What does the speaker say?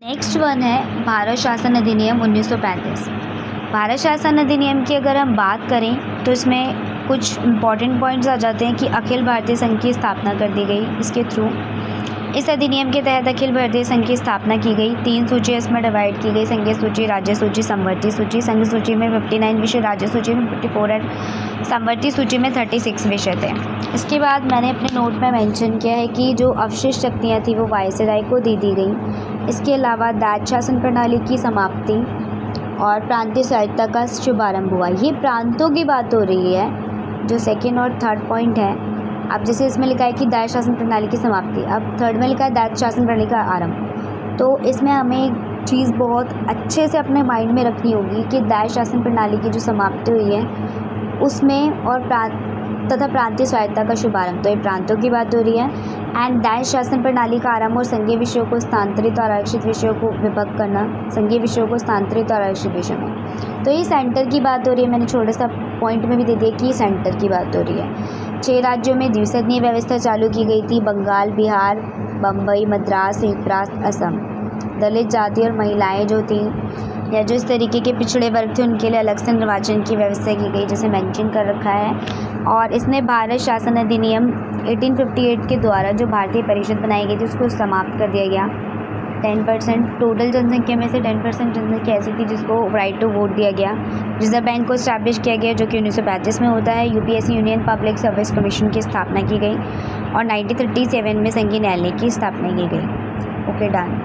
Next one है भारत शासन अधिनियम 1935। भारत शासन अधिनियम की अगर हम बात करें तो इसमें कुछ इम्पॉर्टेंट पॉइंट्स आ जाते हैं कि अखिल भारतीय संघ की स्थापना कर दी गई इसके थ्रू। इस अधिनियम के तहत अखिल भारतीय संघ की स्थापना की गई। 3 सूचियाँ इसमें डिवाइड की गई: संघीय सूची, राज्य सूची, समवर्ती सूची। संघ सूची में 59 विषय, राज्य सूची में 54 एंड समवर्ती सूची में 36 विषय थे। इसके बाद मैंने अपने नोट में मेंशन किया है कि जो अवशिष्ट शक्तियाँ थी वो वायसराय को दे दी गई। इसके अलावा राज्य शासन प्रणाली की समाप्ति और प्रांतीय स्वायत्तता का शुभारंभ हुआ। ये प्रांतों की बात हो रही है, जो सेकेंड और थर्ड पॉइंट है। अब जैसे इसमें लिखा है कि दायित्व शासन प्रणाली की समाप्ति, अब थर्ड में लिखा है दायित्व शासन प्रणाली का आरंभ। तो इसमें हमें एक चीज़ बहुत अच्छे से अपने माइंड में रखनी होगी कि दायित्व शासन प्रणाली की जो समाप्ति हुई है उसमें और तथा प्रांतीय स्वायत्तता का शुभारंभ, तो ये प्रांतों की बात हो रही है। एंड दायित्व शासन प्रणाली का आरंभ और संघीय विषयों को स्थानांतरित और आरक्षित विषयों को विभक्त करना, संघीय विषयों को स्थानांतरित और आरक्षित विषयों में, तो ये सेंटर की बात हो रही है। मैंने छोटा सा पॉइंट में भी दे दिया कि ये सेंटर की बात हो रही है। 6 राज्यों में द्विसदनीय व्यवस्था चालू की गई थी: बंगाल, बिहार, बम्बई, मद्रास, संयुक्त राष्ट्र, असम। दलित जाति और महिलाएं जो थी या जो इस तरीके के पिछड़े वर्ग थे उनके लिए अलग से निर्वाचन की व्यवस्था की गई, जैसे मेंशन कर रखा है। और इसने भारत शासन अधिनियम 1858 के द्वारा जो भारतीय परिषद बनाई गई थी उसको समाप्त कर दिया गया। 10% टोटल जनसंख्या में से 10% जनसंख्या ऐसी थी जिसको राइट टू वोट दिया गया। रिजर्व बैंक को स्टैब्लिश किया गया जो कि 1935 में होता है। UPSC union public service commission की स्थापना की गई और 1937 में संघीय न्यायालय की स्थापना की गई। Okay, done.